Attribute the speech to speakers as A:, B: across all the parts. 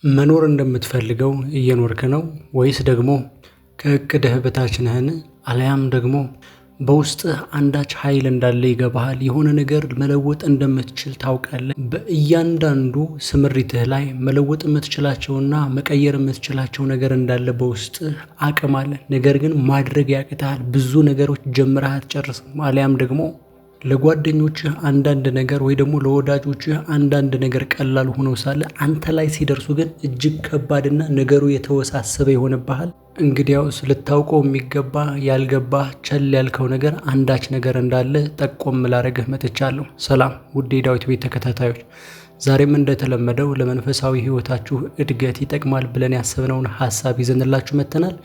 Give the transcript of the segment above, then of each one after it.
A: መኖር እንደምትፈልገው እየኖርክ ነው ወይስ ደግሞ ከእቅድህ በታች ነህን? አልያም ደግሞ በውስጥህ አንዳች ኃይል እንዳለ ይገባሃል። የሆነ ነገር መለወጥ እንደምትችል ታውቃለህ። በእያንዳንዱ ስምሪትህ ላይ መለወጥ የምትችላቸውና መቀየር የምትችላቸው ነገር እንዳለ በውስጥህ አቅም አለ። ነገር ግን ማድረግ ያቅትሃል። ብዙ ነገሮች ጀምረህ አትጨርስም። አልያም ደግሞ ለጓደኞችህ አንዳንድ ነገር ወይ ደግሞ ለወዳጆችህ አንዳንድ ነገር ቀላል ሆኖ ሳለ አንተ ላይ ሲደርሱ ግን እጅግ ከባድና ነገሩ የተወሳሰበ ይሆንብሃል። እንግዲያውስ ልታውቀው የሚገባ ያልገባህ ቸል ያልከው ነገር አንዳች ነገር እንዳለ ጠቆም ላረግህ መጥቻለሁ። ሰላም ውድ የዳዊት ቤት ተከታታዮች፣ ዛሬም እንደተለመደው ለመንፈሳዊ ሕይወታችሁ እድገት ይጠቅማል ብለን ያሰብነውን ሀሳብ ይዘንላችሁ መጥተናል።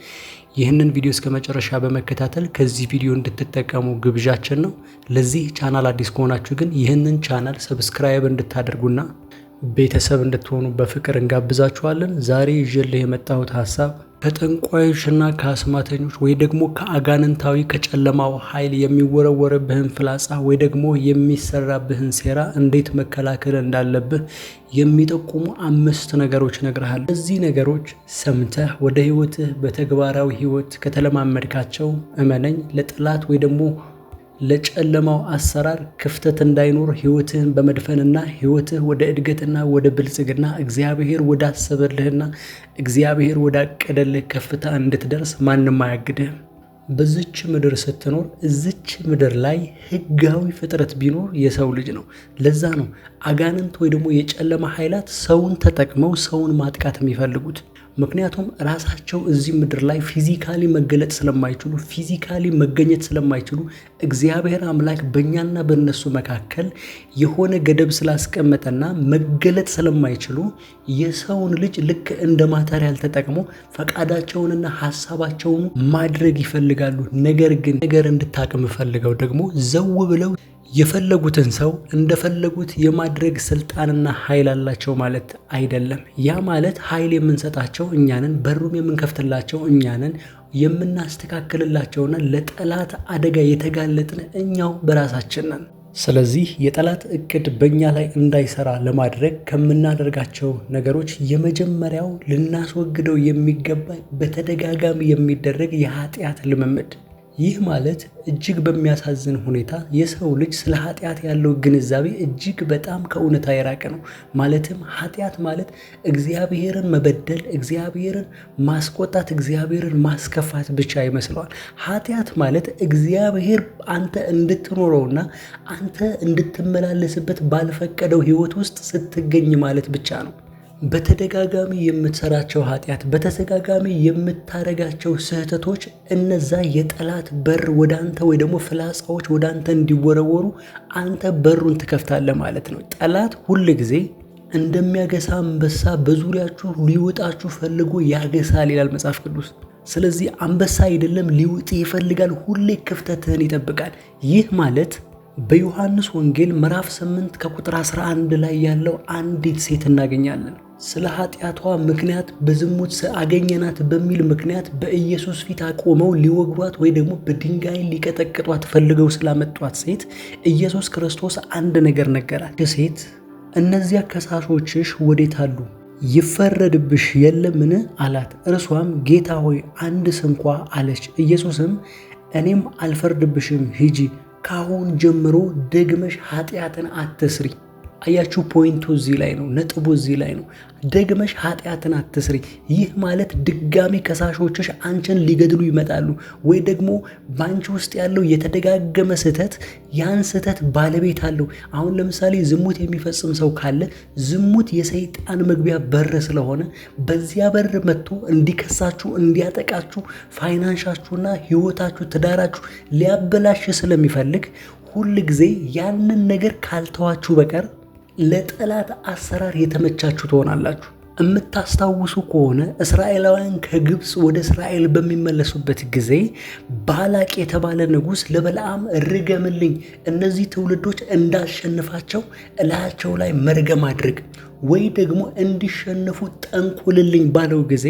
A: ይህንን ቪዲዮ እስከ መጨረሻ በመከታተል ከዚህ ቪዲዮ እንድትጠቀሙ ግብዣችን ነው። ለዚህ ቻናል አዲስ ከሆናችሁ ግን ይህንን ቻናል ሰብስክራይብ እንድታደርጉና ቤተሰብ እንድትሆኑ በፍቅር እንጋብዛችኋለን። ዛሬ ይዤልህ የመጣሁት ሀሳብ ከጠንቋዮችና ከአስማተኞች ወይ ደግሞ ከአጋንንታዊ ከጨለማው ኃይል የሚወረወርብህን ፍላጻ ወይ ደግሞ የሚሰራብህን ሴራ እንዴት መከላከል እንዳለብህ የሚጠቁሙ 5 ነገሮች እነግርሃለሁ። እነዚህ ነገሮች ሰምተህ ወደ ህይወትህ በተግባራዊ ህይወት ከተለማመድካቸው እመነኝ ለጠላት ወይ ደግሞ ለጨለማው አሰራር ክፍተት እንዳይኖር ህይወትህን በመድፈንና ህይወትህ ወደ እድገትና ወደ ብልጽግና እግዚአብሔር ወዳሰበልህና እግዚአብሔር ወዳቀደልህ ከፍታ እንድትደርስ ማንም አያግድህም። በዚች ምድር ስትኖር እዚች ምድር ላይ ህጋዊ ፍጥረት ቢኖር የሰው ልጅ ነው። ለዛ ነው አጋንንት ወይ ደግሞ የጨለማ ኃይላት ሰውን ተጠቅመው ሰውን ማጥቃት የሚፈልጉት። ምክንያቱም ራሳቸው እዚህ ምድር ላይ ፊዚካሊ መገለጥ ስለማይችሉ ፊዚካሊ መገኘት ስለማይችሉ እግዚአብሔር አምላክ በእኛና በእነሱ መካከል የሆነ ገደብ ስላስቀመጠና መገለጥ ስለማይችሉ የሰውን ልጅ ልክ እንደ ማተሪያል ተጠቅመው ፈቃዳቸውንና ሀሳባቸውን ማድረግ ይፈልጋሉ። ነገር ግን ነገር እንድታቅም ፈልገው ደግሞ ዘው ብለው የፈለጉትን ሰው እንደፈለጉት የማድረግ ስልጣንና ኃይል አላቸው ማለት አይደለም። ያ ማለት ኃይል የምንሰጣቸው እኛንን፣ በሩም የምንከፍትላቸው እኛንን፣ የምናስተካክልላቸውና ለጠላት አደጋ የተጋለጥን እኛው በራሳችን ነን። ስለዚህ የጠላት እቅድ በእኛ ላይ እንዳይሰራ ለማድረግ ከምናደርጋቸው ነገሮች የመጀመሪያው ልናስወግደው የሚገባ በተደጋጋሚ የሚደረግ የኃጢአት ልምምድ። ይህ ማለት እጅግ በሚያሳዝን ሁኔታ የሰው ልጅ ስለ ኃጢአት ያለው ግንዛቤ እጅግ በጣም ከእውነታ የራቀ ነው። ማለትም ኃጢአት ማለት እግዚአብሔርን መበደል፣ እግዚአብሔርን ማስቆጣት፣ እግዚአብሔርን ማስከፋት ብቻ ይመስለዋል። ኃጢአት ማለት እግዚአብሔር አንተ እንድትኖረውና አንተ እንድትመላለስበት ባልፈቀደው ሕይወት ውስጥ ስትገኝ ማለት ብቻ ነው። በተደጋጋሚ የምትሰራቸው ኃጢአት፣ በተደጋጋሚ የምታረጋቸው ስህተቶች እነዛ የጠላት በር ወደ አንተ ወይ ደግሞ ፍላጻዎች ወደ አንተ እንዲወረወሩ አንተ በሩን ትከፍታለህ ማለት ነው። ጠላት ሁል ጊዜ እንደሚያገሳ አንበሳ በዙሪያችሁ ሊውጣችሁ ፈልጎ ያገሳል ይላል መጽሐፍ ቅዱስ። ስለዚህ አንበሳ አይደለም ሊውጥ ይፈልጋል፣ ሁሌ ክፍተትህን ይጠብቃል። ይህ ማለት በዮሐንስ ወንጌል ምዕራፍ 8 ከቁጥር 11 ላይ ያለው አንዲት ሴት እናገኛለን። ስለ ኃጢአቷ ምክንያት በዝሙት አገኘናት በሚል ምክንያት በኢየሱስ ፊት አቆመው ሊወግሯት ወይ ደግሞ በድንጋይ ሊቀጠቅጧት ፈልገው ስላመጧት ሴት ኢየሱስ ክርስቶስ አንድ ነገር ነገራት። ሴት እነዚያ ከሳሾችሽ ወዴት አሉ? ይፈረድብሽ የለምን አላት። እርሷም ጌታ ሆይ አንድስ እንኳ አለች። ኢየሱስም እኔም አልፈርድብሽም፣ ሂጂ፣ ካሁን ጀምሮ ደግመሽ ኃጢአትን አትስሪ። አያችሁ፣ ፖይንቱ እዚህ ላይ ነው፣ ነጥቡ እዚህ ላይ ነው። ደግመሽ ኃጢአትን አትስሪ። ይህ ማለት ድጋሚ ከሳሾችሽ አንቺን ሊገድሉ ይመጣሉ፣ ወይ ደግሞ ባንቺ ውስጥ ያለው የተደጋገመ ስህተት ያን ስህተት ባለቤት አለው። አሁን ለምሳሌ ዝሙት የሚፈጽም ሰው ካለ ዝሙት የሰይጣን መግቢያ በር ስለሆነ በዚያ በር መጥቶ እንዲከሳችሁ፣ እንዲያጠቃችሁ፣ ፋይናንሻችሁና ህይወታችሁ፣ ትዳራችሁ ሊያበላሽ ስለሚፈልግ ሁል ጊዜ ያንን ነገር ካልተዋችሁ በቀር ለጠላት አሰራር የተመቻችሁ ትሆናላችሁ። የምታስታውሱ ከሆነ እስራኤላውያን ከግብፅ ወደ እስራኤል በሚመለሱበት ጊዜ ባላቅ የተባለ ንጉሥ ለበለዓም ርገምልኝ፣ እነዚህ ትውልዶች እንዳሸንፋቸው እላያቸው ላይ መርገም አድርግ ወይ ደግሞ እንዲሸነፉ ጠንቁልልኝ ባለው ጊዜ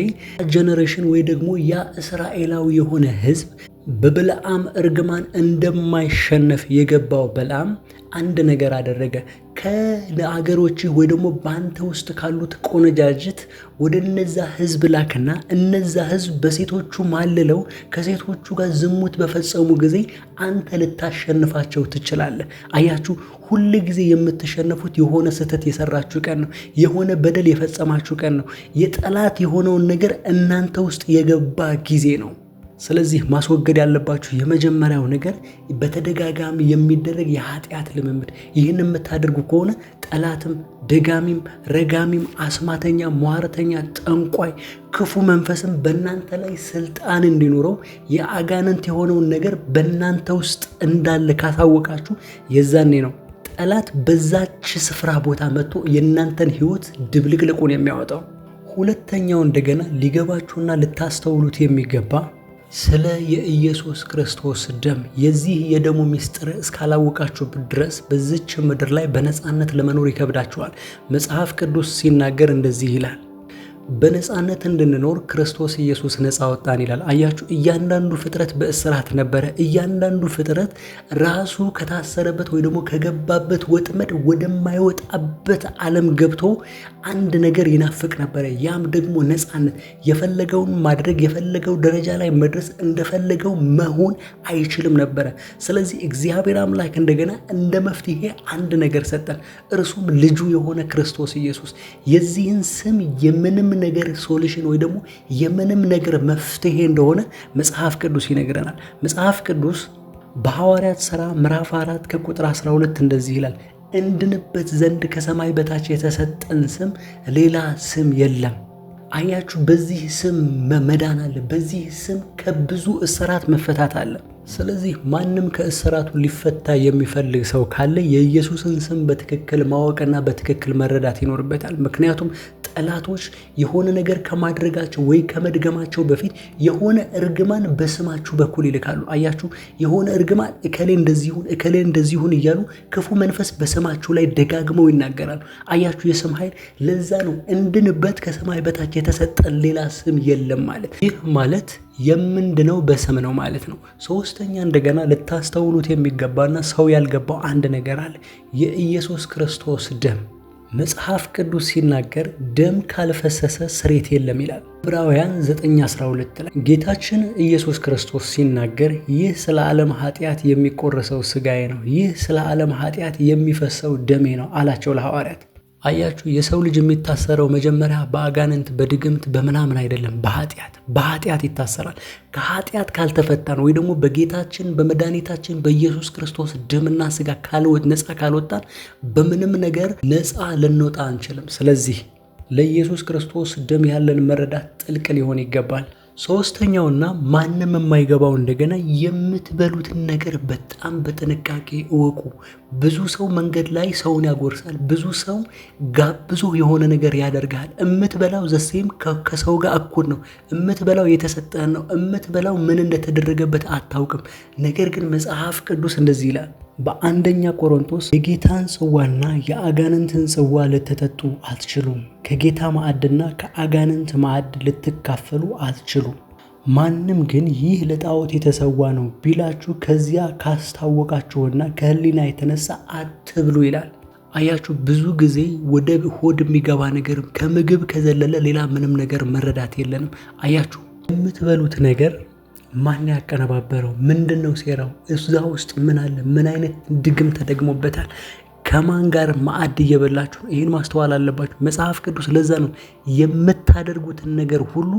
A: ጀነሬሽን ወይ ደግሞ ያ እስራኤላዊ የሆነ ህዝብ በበለዓም እርግማን እንደማይሸነፍ የገባው በለዓም አንድ ነገር አደረገ። ከአገሮች ወይ ደግሞ በአንተ ውስጥ ካሉት ቆነጃጅት ወደ እነዛ ህዝብ ላክና እነዛ ህዝብ በሴቶቹ ማልለው ከሴቶቹ ጋር ዝሙት በፈጸሙ ጊዜ አንተ ልታሸንፋቸው ትችላለህ። አያችሁ፣ ሁል ጊዜ የምትሸነፉት የሆነ ስህተት የሰራችሁ ቀን ነው። የሆነ በደል የፈጸማችሁ ቀን ነው። የጠላት የሆነውን ነገር እናንተ ውስጥ የገባ ጊዜ ነው። ስለዚህ ማስወገድ ያለባችሁ የመጀመሪያው ነገር በተደጋጋሚ የሚደረግ የኃጢአት ልምምድ። ይህን የምታደርጉ ከሆነ ጠላትም፣ ደጋሚም፣ ረጋሚም፣ አስማተኛ፣ ሟርተኛ፣ ጠንቋይ፣ ክፉ መንፈስም በእናንተ ላይ ስልጣን እንዲኖረው የአጋንንት የሆነውን ነገር በእናንተ ውስጥ እንዳለ ካሳወቃችሁ የዛኔ ነው ጠላት በዛች ስፍራ ቦታ መጥቶ የእናንተን ህይወት ድብልቅልቁን የሚያወጣው። ሁለተኛው እንደገና ሊገባችሁና ልታስተውሉት የሚገባ ስለ የኢየሱስ ክርስቶስ ደም የዚህ የደሙ ምስጢር እስካላወቃችሁበት ድረስ በዚች ምድር ላይ በነፃነት ለመኖር ይከብዳችኋል። መጽሐፍ ቅዱስ ሲናገር እንደዚህ ይላል፣ በነፃነት እንድንኖር ክርስቶስ ኢየሱስ ነፃ ወጣን ይላል። አያችሁ፣ እያንዳንዱ ፍጥረት በእስራት ነበረ። እያንዳንዱ ፍጥረት ራሱ ከታሰረበት ወይ ደግሞ ከገባበት ወጥመድ ወደማይወጣበት ዓለም ገብቶ አንድ ነገር ይናፍቅ ነበረ። ያም ደግሞ ነፃነት። የፈለገውን ማድረግ፣ የፈለገው ደረጃ ላይ መድረስ፣ እንደፈለገው መሆን አይችልም ነበረ። ስለዚህ እግዚአብሔር አምላክ እንደገና እንደ መፍትሄ አንድ ነገር ሰጠን፣ እርሱም ልጁ የሆነ ክርስቶስ ኢየሱስ። የዚህን ስም የምንም ነገር ሶሉሽን ወይ ደግሞ የምንም ነገር መፍትሄ እንደሆነ መጽሐፍ ቅዱስ ይነግረናል። መጽሐፍ ቅዱስ በሐዋርያት ሥራ ምዕራፍ 4 ከቁጥር 12 እንደዚህ ይላል፣ እንድንበት ዘንድ ከሰማይ በታች የተሰጠን ስም ሌላ ስም የለም። አያችሁ፣ በዚህ ስም መዳን አለ። በዚህ ስም ከብዙ እስራት መፈታት አለ። ስለዚህ ማንም ከእስራቱ ሊፈታ የሚፈልግ ሰው ካለ የኢየሱስን ስም በትክክል ማወቅና በትክክል መረዳት ይኖርበታል። ምክንያቱም ጠላቶች የሆነ ነገር ከማድረጋቸው ወይ ከመድገማቸው በፊት የሆነ እርግማን በስማችሁ በኩል ይልካሉ። አያችሁ፣ የሆነ እርግማን እከሌ እንደዚሁን እከሌ እንደዚሁን እያሉ ክፉ መንፈስ በስማችሁ ላይ ደጋግመው ይናገራሉ። አያችሁ፣ የስም ኃይል። ለዛ ነው እንድንበት ከሰማይ በታች የተሰጠን ሌላ ስም የለም ማለት። ይህ ማለት የምንድነው በስም ነው ማለት ነው። ሶስተኛ እንደገና ልታስተውሉት የሚገባና ሰው ያልገባው አንድ ነገር አለ። የኢየሱስ ክርስቶስ ደም መጽሐፍ ቅዱስ ሲናገር ደም ካልፈሰሰ ስርየት የለም ይላል። ዕብራውያን 9:12 ላይ ጌታችን ኢየሱስ ክርስቶስ ሲናገር ይህ ስለ ዓለም ኃጢአት የሚቆረሰው ሥጋዬ ነው፣ ይህ ስለ ዓለም ኃጢአት የሚፈሰው ደሜ ነው አላቸው ለሐዋርያት። አያችሁ፣ የሰው ልጅ የሚታሰረው መጀመሪያ በአጋንንት በድግምት በምናምን አይደለም፣ በኃጢአት ይታሰራል። ከኃጢአት ካልተፈታን ወይ ደግሞ በጌታችን በመድኃኒታችን በኢየሱስ ክርስቶስ ደምና ሥጋ ነፃ ካልወጣን በምንም ነገር ነፃ ልንወጣ አንችልም። ስለዚህ ለኢየሱስ ክርስቶስ ደም ያለን መረዳት ጥልቅ ሊሆን ይገባል። ሶስተኛውና ማንም የማይገባው እንደገና የምትበሉትን ነገር በጣም በጥንቃቄ እወቁ። ብዙ ሰው መንገድ ላይ ሰውን ያጎርሳል። ብዙ ሰው ጋብዞ የሆነ ነገር ያደርጋል። እምትበላው ዘሴም ከሰው ጋር እኩል ነው። እምትበላው የተሰጠህን ነው። እምትበላው ምን እንደተደረገበት አታውቅም። ነገር ግን መጽሐፍ ቅዱስ እንደዚህ ይላል በአንደኛ ቆሮንቶስ የጌታን ጽዋና የአጋንንትን ጽዋ ልትጠጡ አትችሉም፣ ከጌታ ማዕድና ከአጋንንት ማዕድ ልትካፈሉ አትችሉም። ማንም ግን ይህ ለጣዖት የተሰዋ ነው ቢላችሁ ከዚያ ካስታወቃችሁና ከሕሊና የተነሳ አትብሉ ይላል። አያችሁ፣ ብዙ ጊዜ ወደ ሆድ የሚገባ ነገር ከምግብ ከዘለለ ሌላ ምንም ነገር መረዳት የለንም። አያችሁ፣ የምትበሉት ነገር ማን ያቀነባበረው? ምንድነው ሴራው? እዛ ውስጥ ምን አለ? ምን አይነት ድግም ተደግሞበታል? ከማን ጋር ማዕድ እየበላችሁ? ይህን ማስተዋል አለባችሁ። መጽሐፍ ቅዱስ ለዛ ነው የምታደርጉትን ነገር ሁሉ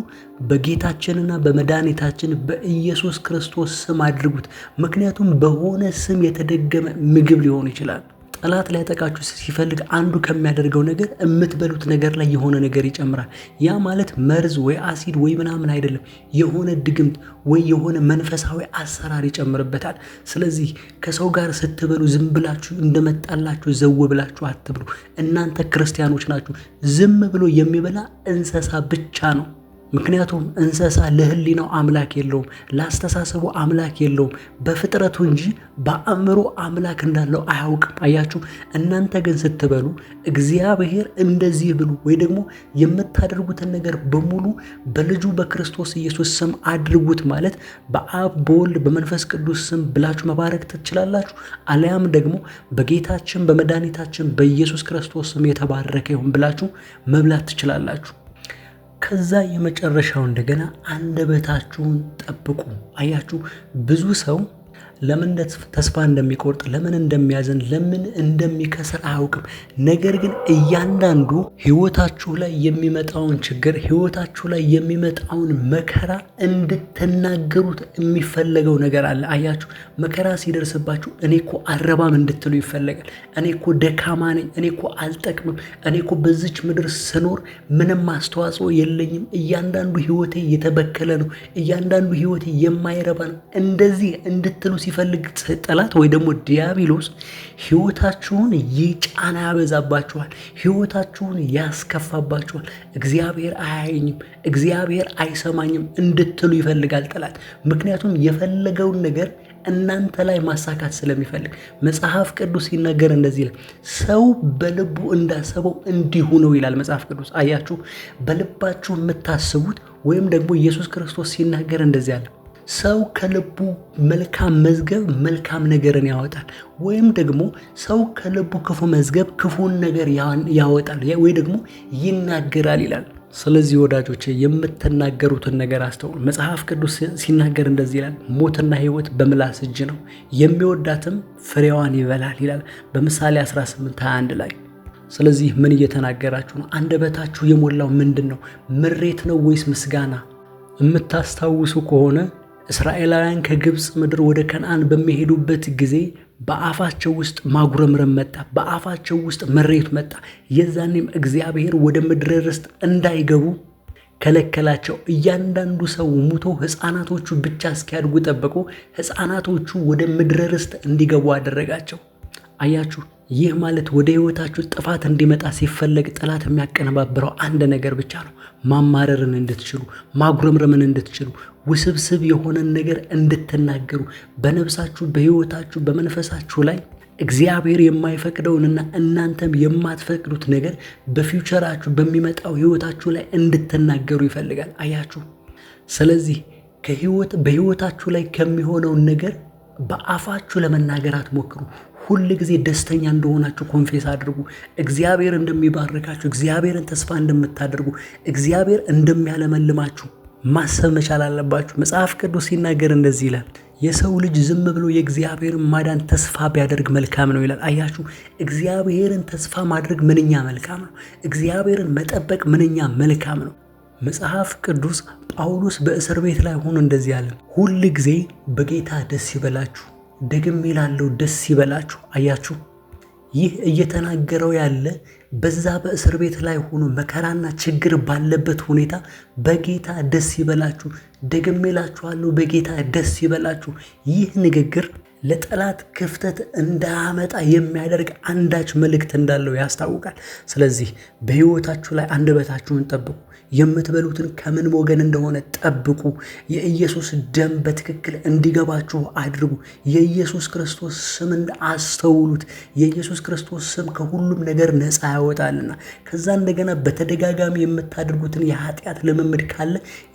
A: በጌታችንና በመድኃኒታችን በኢየሱስ ክርስቶስ ስም አድርጉት። ምክንያቱም በሆነ ስም የተደገመ ምግብ ሊሆን ይችላል። ጠላት ሊያጠቃችሁ ሲፈልግ አንዱ ከሚያደርገው ነገር የምትበሉት ነገር ላይ የሆነ ነገር ይጨምራል። ያ ማለት መርዝ ወይ አሲድ ወይ ምናምን አይደለም። የሆነ ድግምት ወይ የሆነ መንፈሳዊ አሰራር ይጨምርበታል። ስለዚህ ከሰው ጋር ስትበሉ ዝም ብላችሁ እንደመጣላችሁ ዘው ብላችሁ አትብሉ። እናንተ ክርስቲያኖች ናችሁ። ዝም ብሎ የሚበላ እንስሳ ብቻ ነው ምክንያቱም እንስሳ ለህሊናው አምላክ የለውም፣ ላስተሳሰቡ አምላክ የለውም፣ በፍጥረቱ እንጂ በአእምሮ አምላክ እንዳለው አያውቅም። አያችሁ። እናንተ ግን ስትበሉ እግዚአብሔር እንደዚህ ብሉ ወይ ደግሞ የምታደርጉትን ነገር በሙሉ በልጁ በክርስቶስ ኢየሱስ ስም አድርጉት ማለት በአብ በወልድ በመንፈስ ቅዱስ ስም ብላችሁ መባረክ ትችላላችሁ። አሊያም ደግሞ በጌታችን በመድኃኒታችን በኢየሱስ ክርስቶስ ስም የተባረከ ይሁን ብላችሁ መብላት ትችላላችሁ። ከዛ የመጨረሻው እንደገና አንደበታችሁን ጠብቁ። አያችሁ። ብዙ ሰው ለምን ተስፋ እንደሚቆርጥ፣ ለምን እንደሚያዘን፣ ለምን እንደሚከስር አያውቅም። ነገር ግን እያንዳንዱ ህይወታችሁ ላይ የሚመጣውን ችግር፣ ህይወታችሁ ላይ የሚመጣውን መከራ እንድትናገሩት የሚፈለገው ነገር አለ። አያችሁ። መከራ ሲደርስባችሁ እኔ እኮ አልረባም እንድትሉ ይፈለጋል። እኔ እኮ ደካማ ነኝ፣ እኔ እኮ አልጠቅምም፣ እኔ እኮ በዚች ምድር ስኖር ምንም አስተዋጽኦ የለኝም፣ እያንዳንዱ ህይወቴ የተበከለ ነው፣ እያንዳንዱ ህይወቴ የማይረባ ነው፣ እንደዚህ እንድትሉ ሲፈልግ ጠላት ወይ ደግሞ ዲያብሎስ ህይወታችሁን ጫና ያበዛባችኋል፣ ህይወታችሁን ያስከፋባችኋል። እግዚአብሔር አያየኝም፣ እግዚአብሔር አይሰማኝም እንድትሉ ይፈልጋል ጠላት። ምክንያቱም የፈለገውን ነገር እናንተ ላይ ማሳካት ስለሚፈልግ መጽሐፍ ቅዱስ ሲናገር እንደዚህ ይላል፣ ሰው በልቡ እንዳሰበው እንዲሁ ነው ይላል መጽሐፍ ቅዱስ። አያችሁ። በልባችሁ የምታስቡት ወይም ደግሞ ኢየሱስ ክርስቶስ ሲናገር እንደዚህ አለ፣ ሰው ከልቡ መልካም መዝገብ መልካም ነገርን ያወጣል፣ ወይም ደግሞ ሰው ከልቡ ክፉ መዝገብ ክፉን ነገር ያወጣል ወይ ደግሞ ይናገራል ይላል። ስለዚህ ወዳጆቼ የምትናገሩትን ነገር አስተውሉ። መጽሐፍ ቅዱስ ሲናገር እንደዚህ ይላል፣ ሞትና ሕይወት በምላስ እጅ ነው፣ የሚወዳትም ፍሬዋን ይበላል ይላል በምሳሌ 18:21 ላይ። ስለዚህ ምን እየተናገራችሁ ነው? አንደበታችሁ የሞላው ምንድን ነው? ምሬት ነው ወይስ ምስጋና? የምታስታውሱ ከሆነ እስራኤላውያን ከግብፅ ምድር ወደ ከነዓን በሚሄዱበት ጊዜ በአፋቸው ውስጥ ማጉረምረም መጣ፣ በአፋቸው ውስጥ መሬት መጣ። የዛኔም እግዚአብሔር ወደ ምድረ ርስት እንዳይገቡ ከለከላቸው። እያንዳንዱ ሰው ሙቶ ሕፃናቶቹ ብቻ እስኪያድጉ ጠበቁ። ሕፃናቶቹ ወደ ምድረ ርስት እንዲገቡ አደረጋቸው። አያችሁ። ይህ ማለት ወደ ህይወታችሁ ጥፋት እንዲመጣ ሲፈለግ ጠላት የሚያቀነባብረው አንድ ነገር ብቻ ነው፣ ማማረርን እንድትችሉ፣ ማጉረምረምን እንድትችሉ፣ ውስብስብ የሆነን ነገር እንድትናገሩ፣ በነፍሳችሁ በህይወታችሁ በመንፈሳችሁ ላይ እግዚአብሔር የማይፈቅደውንና እናንተም የማትፈቅዱት ነገር በፊውቸራችሁ በሚመጣው ህይወታችሁ ላይ እንድትናገሩ ይፈልጋል። አያችሁ። ስለዚህ በህይወታችሁ ላይ ከሚሆነው ነገር በአፋችሁ ለመናገር አትሞክሩ። ሁል ጊዜ ደስተኛ እንደሆናችሁ ኮንፌስ አድርጉ። እግዚአብሔር እንደሚባርካችሁ፣ እግዚአብሔርን ተስፋ እንደምታደርጉ፣ እግዚአብሔር እንደሚያለመልማችሁ ማሰብ መቻል አለባችሁ። መጽሐፍ ቅዱስ ሲናገር እንደዚህ ይላል፣ የሰው ልጅ ዝም ብሎ የእግዚአብሔርን ማዳን ተስፋ ቢያደርግ መልካም ነው ይላል። አያችሁ። እግዚአብሔርን ተስፋ ማድረግ ምንኛ መልካም ነው። እግዚአብሔርን መጠበቅ ምንኛ መልካም ነው። መጽሐፍ ቅዱስ ጳውሎስ በእስር ቤት ላይ ሆኖ እንደዚህ አለ፣ ሁል ጊዜ በጌታ ደስ ይበላችሁ፣ ደግሜ እላለሁ ደስ ይበላችሁ። አያችሁ። ይህ እየተናገረው ያለ በዛ በእስር ቤት ላይ ሆኖ መከራና ችግር ባለበት ሁኔታ በጌታ ደስ ይበላችሁ፣ ደግሜ እላችኋለሁ በጌታ ደስ ይበላችሁ። ይህ ንግግር ለጠላት ክፍተት እንዳያመጣ የሚያደርግ አንዳች መልእክት እንዳለው ያስታውቃል። ስለዚህ በሕይወታችሁ ላይ አንደበታችሁን ጠብቁ። የምትበሉትን ከምን ወገን እንደሆነ ጠብቁ። የኢየሱስ ደም በትክክል እንዲገባችሁ አድርጉ። የኢየሱስ ክርስቶስ ስም አስተውሉት። የኢየሱስ ክርስቶስ ስም ከሁሉም ነገር ነፃ ያወጣልና። ከዛ እንደገና በተደጋጋሚ የምታደርጉትን የኃጢአት ልምምድ ካለ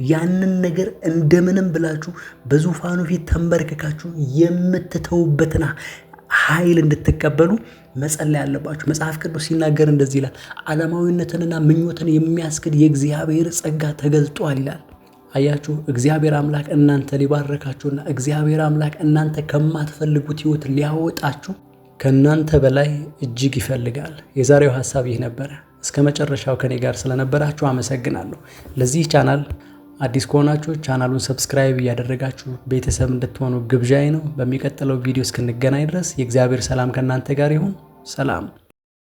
A: ያንን ነገር እንደምንም ብላችሁ በዙፋኑ ፊት ተንበርክካችሁ የምትተውበትን ኃይል እንድትቀበሉ መጸለይ ያለባችሁ። መጽሐፍ ቅዱስ ሲናገር እንደዚህ ይላል፣ ዓለማዊነትንና ምኞትን የሚያስክድ የእግዚአብሔር ጸጋ ተገልጧል ይላል። አያችሁ። እግዚአብሔር አምላክ እናንተ ሊባረካችሁና እግዚአብሔር አምላክ እናንተ ከማትፈልጉት ሕይወት ሊያወጣችሁ ከእናንተ በላይ እጅግ ይፈልጋል። የዛሬው ሐሳብ ይህ ነበረ። እስከ መጨረሻው ከኔ ጋር ስለነበራችሁ አመሰግናለሁ። ለዚህ ቻናል አዲስ ከሆናችሁ ቻናሉን ሰብስክራይብ እያደረጋችሁ ቤተሰብ እንድትሆኑ ግብዣዬ ነው። በሚቀጥለው ቪዲዮ እስክንገናኝ ድረስ የእግዚአብሔር ሰላም ከእናንተ ጋር ይሁን። ሰላም።